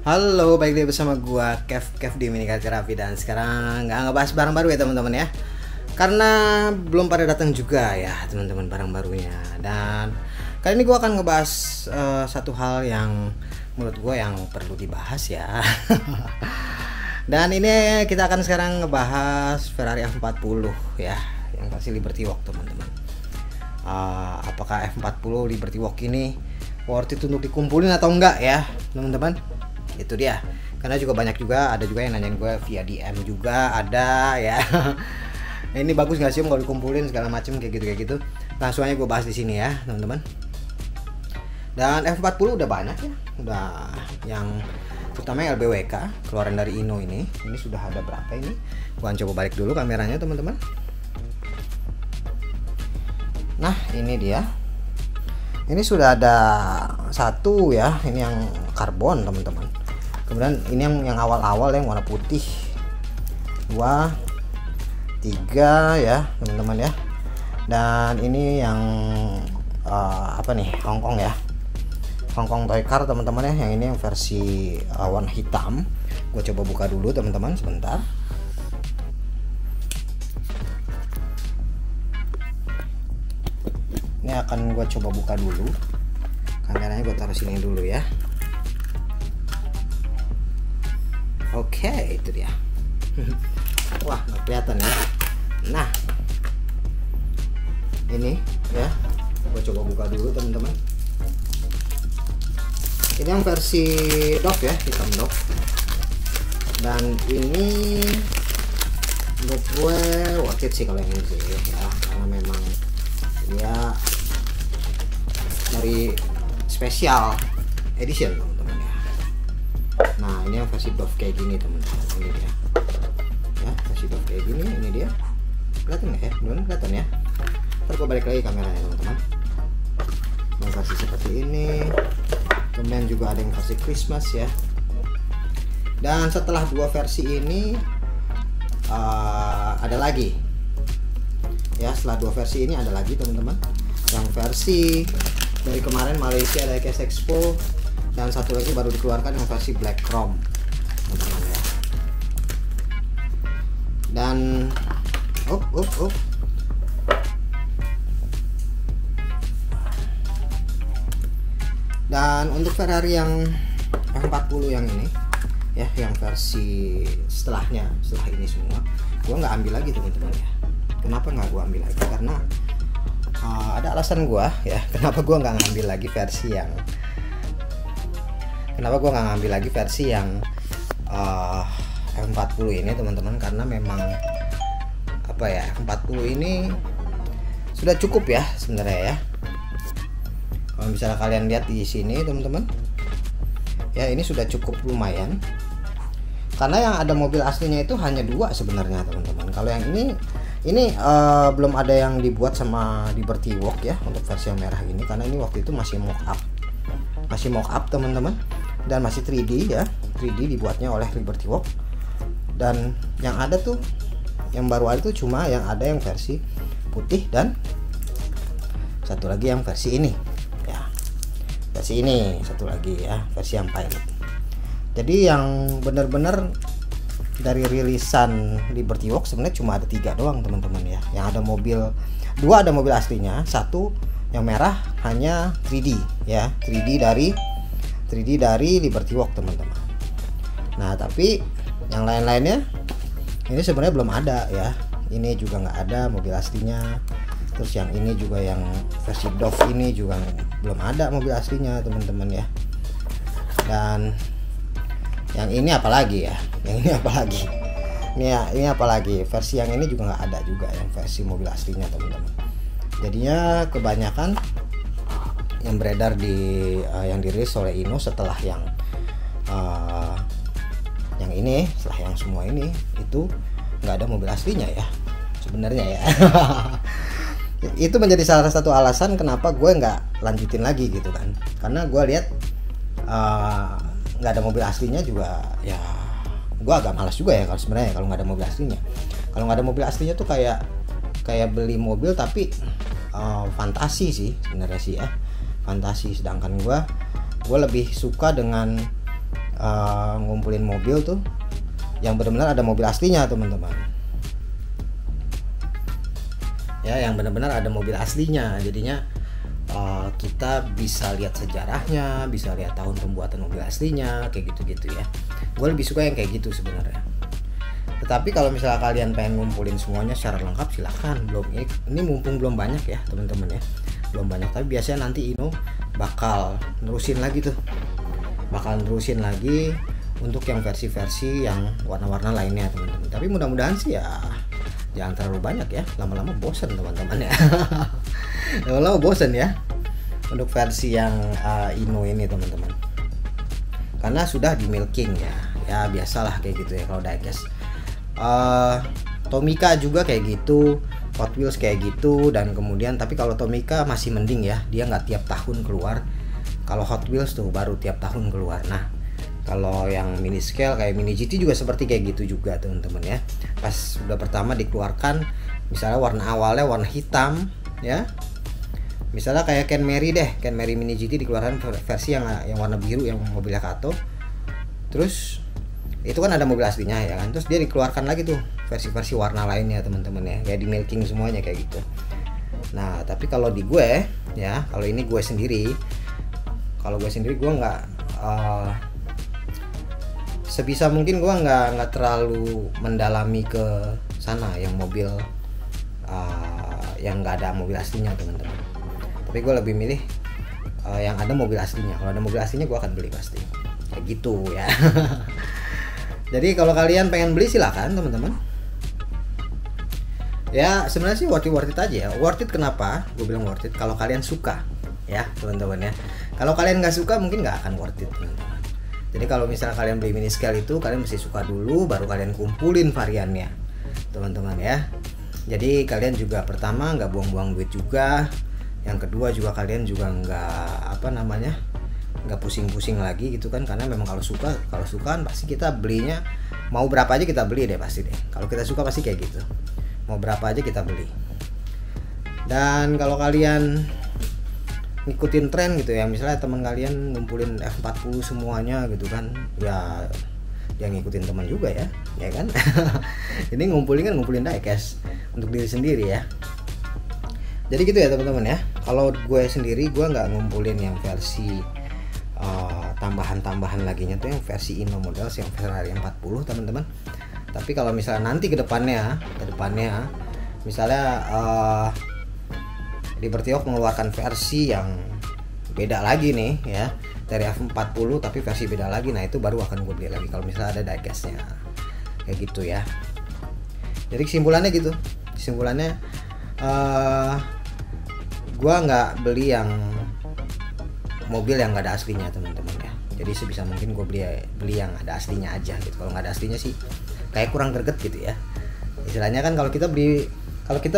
Halo, balik lagi bersama gua Kev di Mini Culture Raffi, dan sekarang nggak ngebahas barang baru ya teman-teman ya. Karena belum pada datang juga ya teman-teman barang barunya. Dan kali ini gua akan ngebahas satu hal yang menurut gua yang perlu dibahas ya. Dan ini kita akan sekarang ngebahas Ferrari F40 ya, yang versi Liberty Walk teman-teman. Apakah F40 Liberty Walk ini worth it untuk dikumpulin atau enggak ya teman-teman? Itu dia, karena juga banyak juga, ada juga yang nanyain gue via DM juga ada ya. Ini bagus nggak sih om kalau dikumpulin segala macam kayak gitu. Langsung aja gue bahas di sini ya teman-teman. Dan F40 udah banyak ya, udah yang terutama yang LBWK keluaran dari Ino ini sudah ada berapa ini? Gua coba balik dulu kameranya teman-teman. Nah ini dia. Ini sudah ada satu ya, ini yang karbon teman-teman. Kemudian ini yang awal-awal yang warna putih, 2, 3 ya teman-teman ya. Dan ini yang apa nih, Hongkong ya, Hongkong toy car teman-teman ya. Yang ini yang versi warna hitam. Gue coba buka dulu teman-teman sebentar. Ini akan gue coba buka dulu, kameranya gue taruh sini dulu ya. Oke, itu dia. Wah, nggak kelihatan ya. Nah, ini ya, gue coba buka dulu teman-teman. Ini yang versi Dove ya, hitam Dove. Dan ini menurut gue worth it sih kalau yang ini sih ya, karena memang dia dari special edition teman-teman ya. Nah ini yang versi Dove kayak gini teman-teman, ini dia ya, versi Dove kayak gini. Ini dia, kelihatan nggak ya? Belum kelihatan ya. Ntar gue balik lagi kameranya teman-teman. Yang versi seperti ini. Kemudian juga ada yang versi Christmas ya. Dan setelah dua versi ini ada lagi ya, setelah dua versi ini ada lagi teman-teman. Yang versi dari kemarin Malaysia ada Case Expo, dan satu lagi baru dikeluarkan yang versi Black Chrome teman-teman ya. Dan dan untuk Ferrari yang 40 yang ini ya, yang versi setelahnya, setelah ini semua gua nggak ambil lagi teman-teman ya. Kenapa nggak gua ambil lagi? Karena ada alasan gua ya, kenapa gua nggak ngambil lagi versi yang F40 ini teman-teman. Karena memang apa ya, F40 ini sudah cukup ya sebenarnya ya. Kalau misalnya kalian lihat di sini teman-teman ya, ini sudah cukup lumayan. Karena yang ada mobil aslinya itu hanya 2 sebenarnya teman-teman. Kalau yang ini belum ada yang dibuat sama Liberty Walk ya untuk versi yang merah ini, karena ini waktu itu masih mock up teman-teman, dan masih 3D ya, 3D dibuatnya oleh Liberty Walk. Dan yang ada tuh, yang baru ada tuh cuma yang ada yang versi putih, dan satu lagi yang versi ini ya, versi ini satu lagi ya, versi yang pilot. Jadi yang benar-benar dari rilisan Liberty Walk sebenarnya cuma ada 3 doang teman-teman ya. Yang ada mobil 2 ada mobil aslinya, 1 yang merah hanya 3D ya, 3D dari Liberty Walk teman-teman. Nah tapi yang lain-lainnya ini sebenarnya belum ada ya. Ini juga nggak ada mobil aslinya. Terus yang ini juga yang versi Dove ini juga belum ada mobil aslinya teman-teman ya. Dan yang ini apalagi ya, ini apalagi versi yang ini juga nggak ada juga yang versi mobil aslinya teman-teman. Jadinya kebanyakan yang beredar di yang dirilis oleh Ino setelah yang ini, setelah yang semua ini itu nggak ada mobil aslinya ya sebenarnya ya. Itu menjadi salah satu alasan kenapa gue nggak lanjutin lagi gitu kan, karena gue lihat nggak ada mobil aslinya juga ya, gue agak malas juga ya kalau sebenarnya kalau nggak ada mobil aslinya. Kalau nggak ada mobil aslinya tuh kayak beli mobil tapi fantasi sih sebenarnya sih ya, fantasi. Sedangkan gue lebih suka dengan ngumpulin mobil tuh yang benar-benar ada mobil aslinya teman-teman ya, yang benar-benar ada mobil aslinya. Jadinya kita bisa lihat sejarahnya, bisa lihat tahun pembuatan mobil aslinya, kayak gitu-gitu ya. Gue lebih suka yang kayak gitu sebenarnya. Tetapi kalau misalnya kalian pengen ngumpulin semuanya secara lengkap, silahkan. Ini mumpung belum banyak ya teman-teman ya, belum banyak. Tapi biasanya nanti Ino bakal nerusin lagi untuk yang versi-versi yang warna-warna lainnya teman-teman. Tapi mudah-mudahan sih ya jangan terlalu banyak ya, lama-lama bosen teman-teman ya. Lama-lama bosen ya untuk versi yang Ino ini teman-teman, karena sudah di milking ya biasalah kayak gitu ya kalau diecast. Tomica juga kayak gitu, Hot Wheels kayak gitu, dan kemudian tapi kalau Tomica masih mending ya, dia nggak tiap tahun keluar. Kalau Hot Wheels tuh baru tiap tahun keluar. Nah kalau yang mini scale kayak Mini GT juga seperti kayak gitu juga teman-teman ya. Pas udah pertama dikeluarkan, misalnya warna awalnya warna hitam ya, misalnya kayak Ken Mary Mini GT dikeluarkan versi yang warna biru yang mobilnya Kato. Terus itu kan ada mobil aslinya ya kan, terus dia dikeluarkan lagi tuh versi-versi warna lainnya teman-teman ya, kayak di milking semuanya kayak gitu. Nah tapi kalau di gue ya, kalau ini gue sendiri gue nggak sebisa mungkin gue nggak terlalu mendalami ke sana yang mobil yang nggak ada mobil aslinya teman-teman. Tapi gue lebih milih yang ada mobil aslinya. Kalau ada mobil aslinya gue akan beli pasti kayak gitu ya. Jadi kalau kalian pengen beli silakan teman-teman ya. Sebenarnya sih worth it aja ya. Worth it kenapa gue bilang worth it? Kalau kalian suka ya teman-teman ya. Kalau kalian nggak suka mungkin nggak akan worth it teman-teman. Jadi kalau misalnya kalian beli mini scale itu, kalian mesti suka dulu baru kalian kumpulin variannya teman-teman ya. Jadi kalian juga pertama nggak buang-buang duit juga, yang kedua juga kalian juga nggak pusing-pusing lagi gitu kan, karena memang kalau suka pasti kita belinya mau berapa aja kita beli deh pasti deh. Kalau kita suka pasti kayak gitu, mau berapa aja kita beli. Dan kalau kalian ngikutin tren gitu ya, misalnya teman kalian ngumpulin F40 semuanya gitu kan ya, yang ngikutin teman juga ya kan. Ini ngumpulin diecast untuk diri sendiri ya. Jadi gitu ya teman-teman ya. Kalau gue sendiri gue nggak ngumpulin yang versi tambahan laginya tuh yang versi Ino Models yang Ferrari 40 teman-teman. Tapi kalau misalnya nanti ke depannya misalnya Liberty Hawk mengeluarkan versi yang beda lagi nih ya, dari F40 tapi versi beda lagi, nah itu baru akan gue beli lagi kalau misalnya ada diecastnya kayak gitu ya. Jadi kesimpulannya gue nggak beli yang mobil yang nggak ada aslinya teman-teman ya. Jadi sebisa mungkin gue beli yang ada aslinya aja gitu. Kalau nggak ada aslinya sih kayak kurang greget gitu ya. Istilahnya kan kalau kita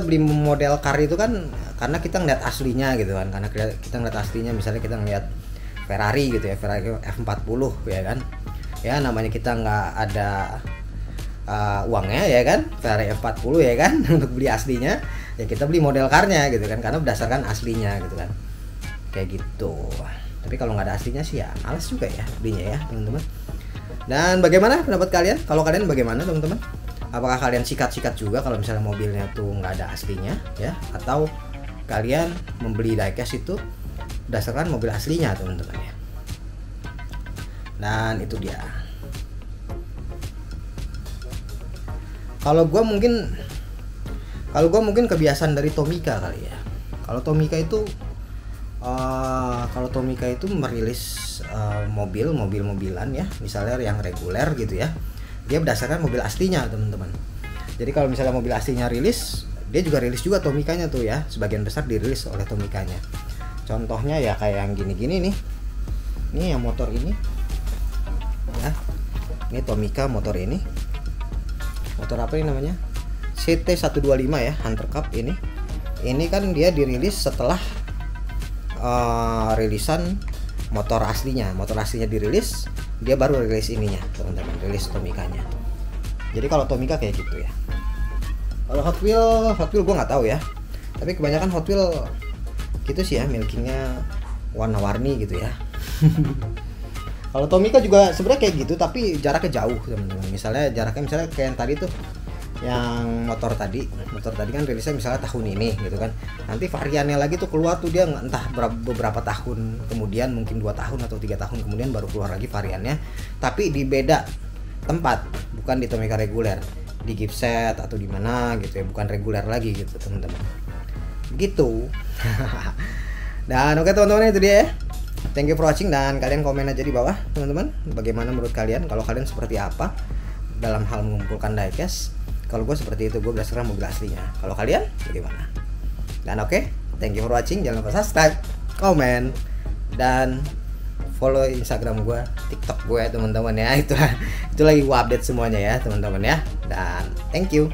beli model car itu kan karena kita ngeliat aslinya gitu kan, karena kita ngeliat aslinya, misalnya kita ngeliat Ferrari gitu ya, Ferrari F40 ya kan ya, namanya kita nggak ada uangnya ya kan, Ferrari F40 ya kan untuk beli aslinya ya, kita beli model carnya gitu kan, karena berdasarkan aslinya gitu kan kayak gitu. Tapi kalau nggak ada aslinya sih ya males juga ya belinya ya teman-teman. Dan bagaimana pendapat kalian? Kalau kalian bagaimana teman-teman? Apakah kalian sikat-sikat juga kalau misalnya mobilnya tuh nggak ada aslinya ya, atau kalian membeli diecast itu berdasarkan mobil aslinya teman-teman ya. Dan itu dia. Kalau gue mungkin kebiasaan dari Tomica kali ya. Kalau Tomica itu merilis mobil-mobilan ya, misalnya yang reguler gitu ya, dia berdasarkan mobil aslinya teman-teman. Jadi kalau misalnya mobil aslinya rilis, dia juga rilis juga Tomicanya tuh ya, sebagian besar dirilis oleh Tomicanya. Contohnya ya kayak yang gini-gini nih, ini yang motor ini ya, ini Tomica motor ini, motor apa ini namanya, CT125 ya, Hunter Cup ini kan dia dirilis setelah rilisan motor aslinya dirilis, dia baru rilis ininya teman-teman, rilis Tomicanya. Jadi kalau Tomica kayak gitu ya. Kalau Hot Wheel gue nggak tahu ya, tapi kebanyakan Hot Wheel gitu sih ya, milkingnya warna-warni gitu ya. Kalau Tomica juga sebenarnya kayak gitu, tapi jaraknya jauh teman-teman. Misalnya jaraknya kayak yang tadi tuh, yang motor tadi kan rilisnya misalnya tahun ini gitu kan, nanti variannya lagi tuh keluar tuh dia entah beberapa tahun kemudian, mungkin 2 tahun atau 3 tahun kemudian baru keluar lagi variannya, tapi di beda tempat, bukan di Tomica reguler, di Gipset atau di mana gitu ya, bukan reguler lagi gitu teman-teman gitu. Dan oke teman-teman, itu dia ya. Thank you for watching, dan kalian komen aja di bawah teman-teman, bagaimana menurut kalian, kalau kalian seperti apa dalam hal mengumpulkan diecast. Kalau gue seperti itu, gue berdasarkan mobil aslinya. Kalau kalian bagaimana? Dan oke, thank you for watching. Jangan lupa subscribe, komen, dan follow Instagram gue, TikTok gue teman-teman ya. Itu lagi gue update semuanya ya teman-teman ya. Dan thank you.